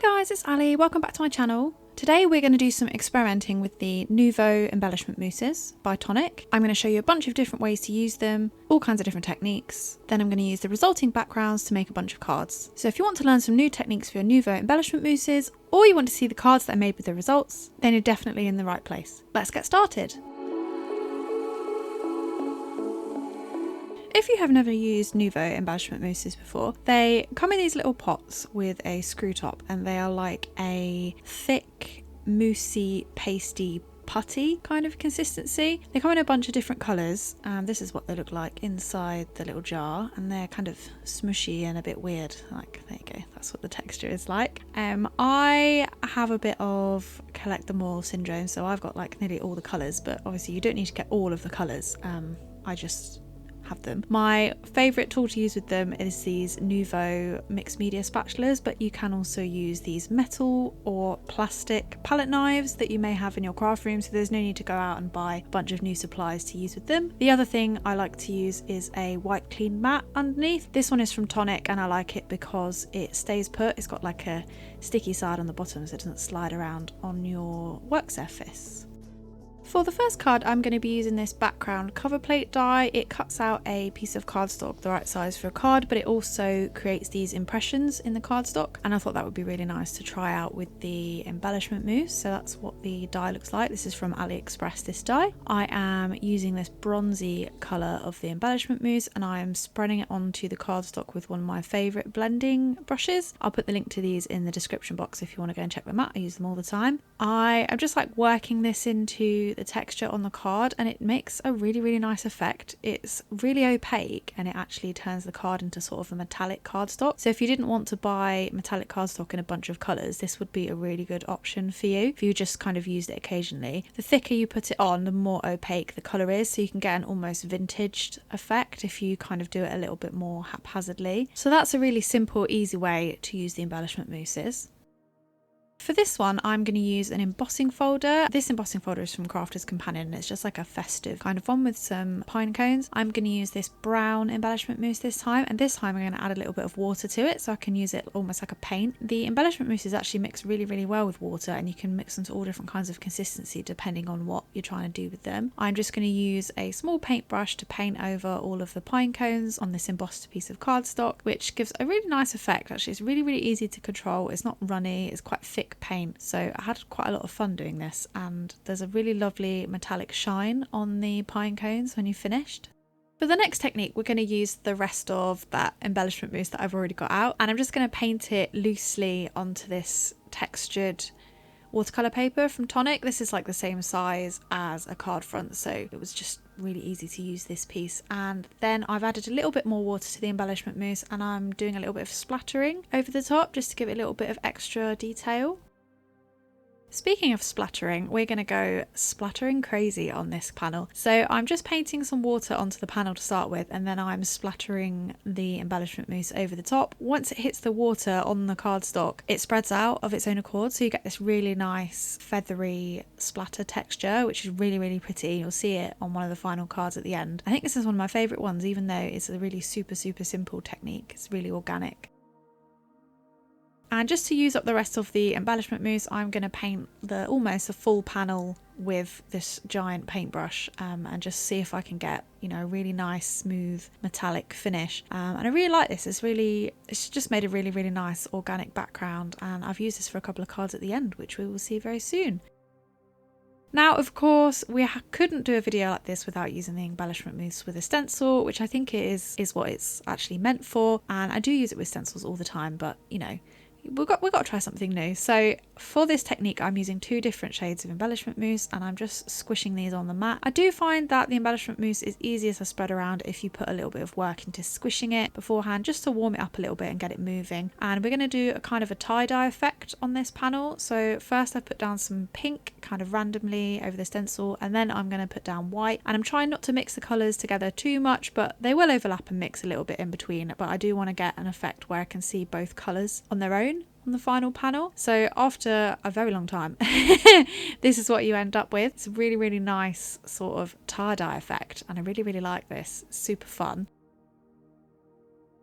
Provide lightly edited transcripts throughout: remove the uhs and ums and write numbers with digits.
Hi guys, it's Ali. Welcome back to my channel. Today we're going to do some experimenting with the Nuvo Embellishment Mousses by Tonic. I'm going to show you a bunch of different ways to use them, all kinds of different techniques. Then I'm going to use the resulting backgrounds to make a bunch of cards. So if you want to learn some new techniques for your Nuvo Embellishment Mousses, or you want to see the cards that I made with the results, then you're definitely in the right place. Let's get started. If you have never used Nuvo Embellishment Mousses before, they come in these little pots with a screw top, and they are like a thick, moussey, pasty, putty kind of consistency. They come in a bunch of different colours, and this is what they look like inside the little jar, and they're kind of smushy and a bit weird. Like, there you go, that's what the texture is like. I have a bit of collect them all syndrome, so I've got like nearly all the colours, but obviously you don't need to get all of the colours. I just have them. My favourite tool to use with them is these Nuvo mixed media spatulas, but you can also use these metal or plastic palette knives that you may have in your craft room, so there's no need to go out and buy a bunch of new supplies to use with them. The other thing I like to use is a white clean mat underneath. This one is from Tonic and I like it because it stays put. It's got like a sticky side on the bottom so it doesn't slide around on your work surface. For the first card, I'm going to be using this background cover plate die. It cuts out a piece of cardstock the right size for a card, but it also creates these impressions in the cardstock, and I thought that would be really nice to try out with the embellishment mousse. So that's what the die looks like. This is from AliExpress, this die. I am using this bronzy colour of the embellishment mousse, and I am spreading it onto the cardstock with one of my favourite blending brushes. I'll put the link to these in the description box if you want to go and check them out. I use them all the time. I am just like working this into the texture on the card, and it makes a really nice effect. It's really opaque and it actually turns the card into sort of a metallic cardstock. So if you didn't want to buy metallic cardstock in a bunch of colours, this would be a really good option for you if you just kind of used it occasionally. The thicker you put it on, the more opaque the colour is, so you can get an almost vintaged effect if you kind of do it a little bit more haphazardly. So that's a really simple, easy way to use the embellishment mousses. For this one, I'm going to use an embossing folder. This embossing folder is from Crafter's Companion, and it's just like a festive kind of one with some pine cones. I'm going to use this brown embellishment mousse this time, and this time I'm going to add a little bit of water to it so I can use it almost like a paint. The embellishment mousse is actually mixed really well with water, and you can mix them to all different kinds of consistency depending on what you're trying to do with them. I'm just going to use a small paintbrush to paint over all of the pine cones on this embossed piece of cardstock, which gives a really nice effect. Actually, it's really easy to control. It's not runny, it's quite thick paint, so I had quite a lot of fun doing this, and there's a really lovely metallic shine on the pine cones when you've finished. For the next technique, we're going to use the rest of that embellishment mousse that I've already got out, and I'm just going to paint it loosely onto this textured watercolour paper from Tonic. This is like the same size as a card front, so it was just really easy to use this piece. And then I've added a little bit more water to the embellishment mousse, and I'm doing a little bit of splattering over the top just to give it a little bit of extra detail. Speaking of splattering, we're going to go splattering crazy on this panel. So I'm just painting some water onto the panel to start with, and then I'm splattering the embellishment mousse over the top. Once it hits the water on the cardstock, it spreads out of its own accord, so you get this really nice feathery splatter texture, which is really pretty. You'll see it on one of the final cards at the end. I think this is one of my favourite ones, even though it's a really super simple technique. It's really organic. And just to use up the rest of the embellishment mousse, I'm going to paint almost a full panel with this giant paintbrush, and just see if I can get, a really nice smooth metallic finish. And I really like this. It's just made a really nice organic background, and I've used this for a couple of cards at the end, which we will see very soon. Now, of course, we couldn't do a video like this without using the embellishment mousse with a stencil, which I think is what it's actually meant for. And I do use it with stencils all the time, but we've got to try something new. So for this technique, I'm using 2 different shades of embellishment mousse, and I'm just squishing these on the mat. I do find that the embellishment mousse is easier to spread around if you put a little bit of work into squishing it beforehand, just to warm it up a little bit and get it moving. And we're going to do a kind of a tie-dye effect on this panel. So first I put down some pink kind of randomly over the stencil, and then I'm going to put down white, and I'm trying not to mix the colours together too much, but they will overlap and mix a little bit in between. But I do want to get an effect where I can see both colours on their own on the final panel. So after a very long time, this is what you end up with. It's a really nice sort of tie-dye effect, and I really like this. It's super fun.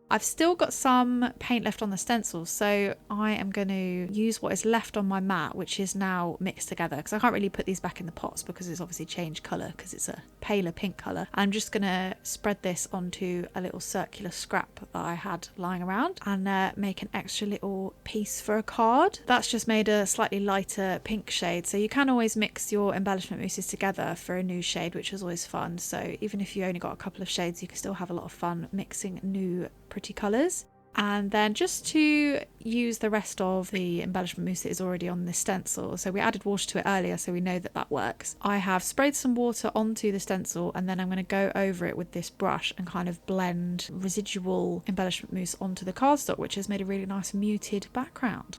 I've still got some paint left on the stencil, so I am going to use what is left on my mat, which is now mixed together, because I can't really put these back in the pots because it's obviously changed colour because it's a paler pink colour. I'm just going to spread this onto a little circular scrap that I had lying around and make an extra little piece for a card. That's just made a slightly lighter pink shade, so you can always mix your embellishment mousses together for a new shade, which is always fun. So even if you only got a couple of shades, you can still have a lot of fun mixing new pretty colours. And then just to use the rest of the embellishment mousse that is already on the stencil, so we added water to it earlier, so we know that that works. I have sprayed some water onto the stencil, and then I'm going to go over it with this brush and kind of blend residual embellishment mousse onto the cardstock, which has made a really nice muted background.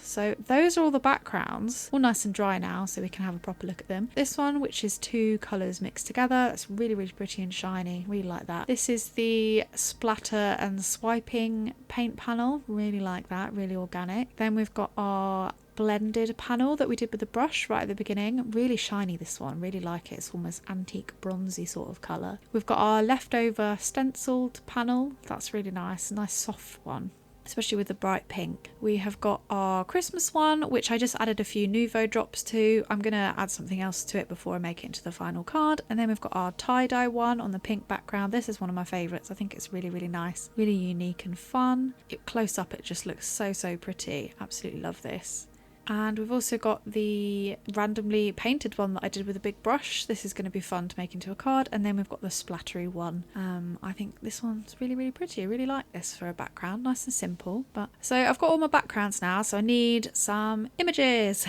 So those are all the backgrounds, all nice and dry now, so we can have a proper look at them. This one, which is two colours mixed together, that's really, really pretty and shiny. Really like that. This is the splatter and swiping paint panel. Really like that, really organic. Then we've got our blended panel that we did with the brush right at the beginning. Really shiny, this one, really like it. It's almost antique bronzy sort of colour. We've got our leftover stenciled panel. That's really nice, a nice soft one, especially with the bright pink. We have got our Christmas one, which I just added a few Nuvo drops to. I'm going to add something else to it before I make it into the final card. And then we've got our tie-dye one on the pink background. This is one of my favourites. I think it's really, really nice, really unique and fun. Close up, it just looks so, so pretty. Absolutely love this. And we've also got the randomly painted one that I did with a big brush. This is going to be fun to make into a card. And then we've got the splattery one. I think this one's really, really pretty. I really like this for a background. Nice and simple. So I've got all my backgrounds now, so I need some images.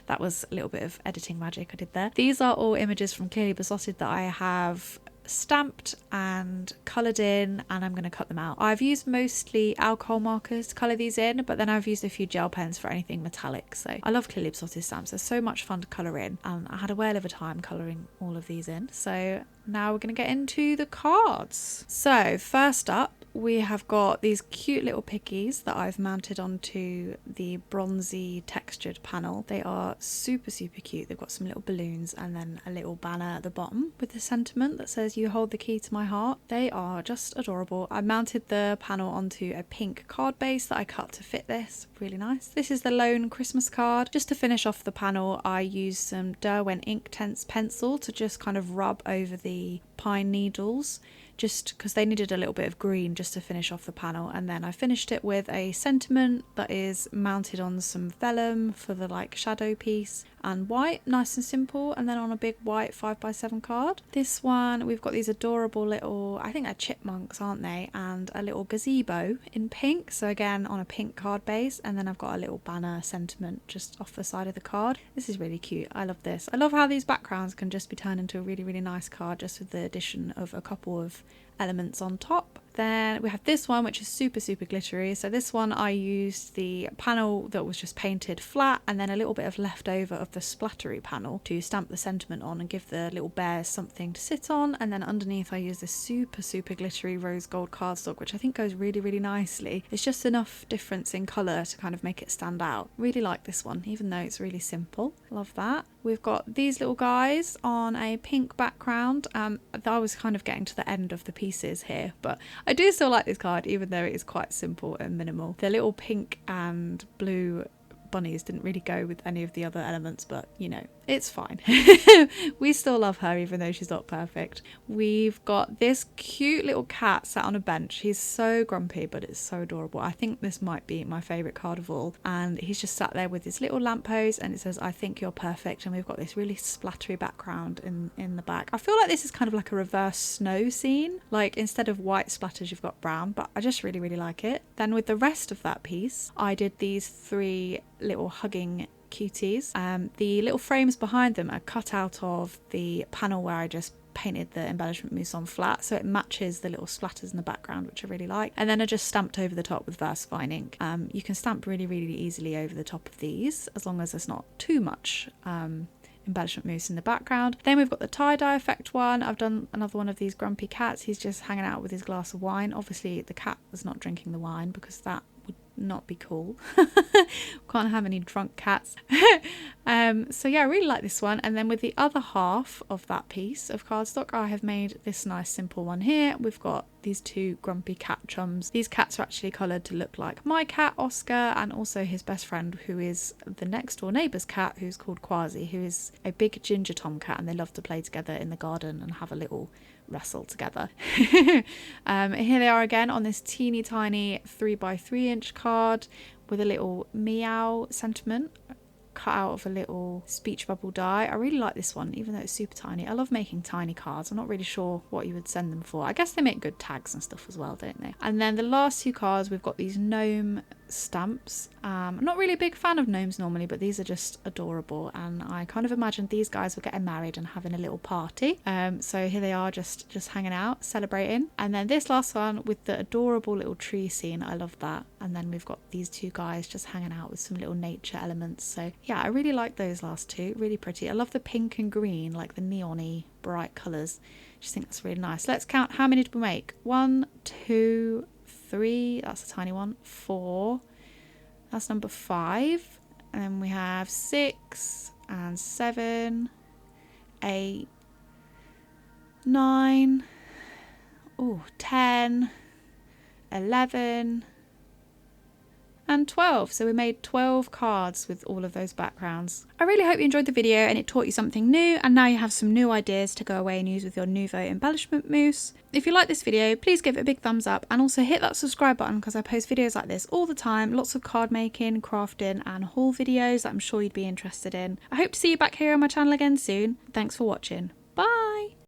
That was a little bit of editing magic I did there. These are all images from Clearly Besotted that I have stamped and coloured in, and I'm going to cut them out. I've used mostly alcohol markers to colour these in, but then I've used a few gel pens for anything metallic. So I love Clearly Besotted stamps. They're so much fun to colour in, and I had a whale of a time colouring all of these in. So now we're going to get into the cards. So first up, we have got these cute little pickies that I've mounted onto the bronzy textured panel. They are super, super cute. They've got some little balloons and then a little banner at the bottom with the sentiment that says, "You hold the key to my heart." They are just adorable. I mounted the panel onto a pink card base that I cut to fit this. Really nice. This is the lone Christmas card. Just to finish off the panel, I used some Derwent Inktense pencil to just kind of rub over the pine needles, just because they needed a little bit of green just to finish off the panel. And then I finished it with a sentiment that is mounted on some vellum for the like shadow piece, and white, nice and simple, and then on a big white 5x7 card. This one, we've got these adorable little, I think they're chipmunks, aren't they, and a little gazebo in pink, so again on a pink card base. And then I've got a little banner sentiment just off the side of the card. This is really cute. I love this. I love how these backgrounds can just be turned into a really, really nice card just with the addition of a couple of elements on top. Then we have this one, which is super, super glittery. So this one I used the panel that was just painted flat, and then a little bit of leftover of the splattery panel to stamp the sentiment on and give the little bears something to sit on. And then underneath I use this super, super glittery rose gold cardstock, which I think goes really, really nicely. It's just enough difference in colour to kind of make it stand out. Really like this one, even though it's really simple. Love that. We've got these little guys on a pink background. I was kind of getting to the end of the pieces here, but I do still like this card, even though it is quite simple and minimal. The little pink and blue bunnies didn't really go with any of the other elements, but you know, it's fine. We still love her even though she's not perfect. We've got this cute little cat sat on a bench. He's so grumpy, but it's so adorable. I think this might be my favourite card of all, and he's just sat there with his little lamppost and it says, "I think you're perfect," and we've got this really splattery background in the back. I feel like this is kind of like a reverse snow scene, like instead of white splatters you've got brown, but I just really, really like it. Then with the rest of that piece, I did these three little hugging cuties. The little frames behind them are cut out of the panel where I just painted the embellishment mousse on flat, so it matches the little splatters in the background, which I really like. And then I just stamped over the top with VersaFine ink. You can stamp really, really easily over the top of these as long as there's not too much embellishment mousse in the background. Then we've got the tie-dye effect one. I've done another one of these grumpy cats. He's just hanging out with his glass of wine. Obviously the cat was not drinking the wine because that would not be cool. Can't have any drunk cats. So yeah, I really like this one. And then with the other half of that piece of cardstock, I have made this nice simple one here. We've got these two grumpy cat chums. These cats are actually coloured to look like my cat Oscar, and also his best friend, who is the next door neighbour's cat, who's called Quasi, who is a big ginger tomcat, and they love to play together in the garden and have a little wrestle together. Here they are again on this teeny tiny 3x3 inch card with a little meow sentiment cut out of a little speech bubble die. I really like this one, even though it's super tiny. I love making tiny cards. I'm not really sure what you would send them for. I guess they make good tags and stuff as well, don't they? And then the last two cards, we've got these gnome stamps. I'm not really a big fan of gnomes normally, but these are just adorable, and I kind of imagined these guys were getting married and having a little party. So here they are, just hanging out, celebrating. And then this last one with the adorable little tree scene, I love that. And then we've got these two guys just hanging out with some little nature elements. So yeah, I really like those last two, really pretty. I love the pink and green, like the neon-y bright colours. Just think that's really nice. Let's count, how many did we make? 1, 2, 3, that's a tiny one, 4, that's number 5, and then we have 6 and 7, 8, 9, 10, 11 and 12. So we made 12 cards with all of those backgrounds. I really hope you enjoyed the video and it taught you something new, and now you have some new ideas to go away and use with your Nuvo embellishment mousse. If you like this video, please give it a big thumbs up, and also hit that subscribe button because I post videos like this all the time, lots of card making, crafting and haul videos that I'm sure you'd be interested in. I hope to see you back here on my channel again soon. Thanks for watching. Bye!